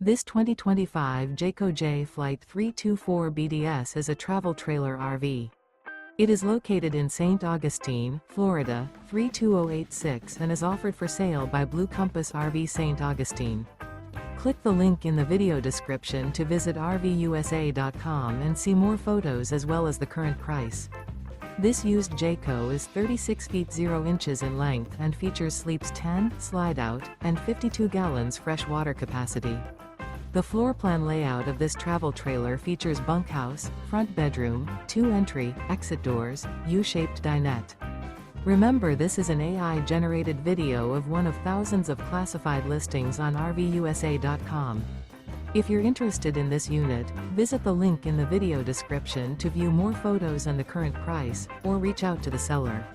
This 2025 Jayco Jay Flight 324 BDS is a travel trailer RV. It is located in St. Augustine, Florida, 32086 and is offered for sale by Blue Compass RV St. Augustine. Click the link in the video description to visit RVUSA.com and see more photos as well as the current price. This used Jayco is 36 feet 0 inches in length and features sleeps 10, slide-out, and 52 gallons fresh water capacity. The floor plan layout of this travel trailer features bunkhouse, front bedroom, 2 entry, exit doors, U-shaped dinette. Remember, this is an AI-generated video of one of thousands of classified listings on RVUSA.com. If you're interested in this unit, visit the link in the video description to view more photos and the current price, or reach out to the seller.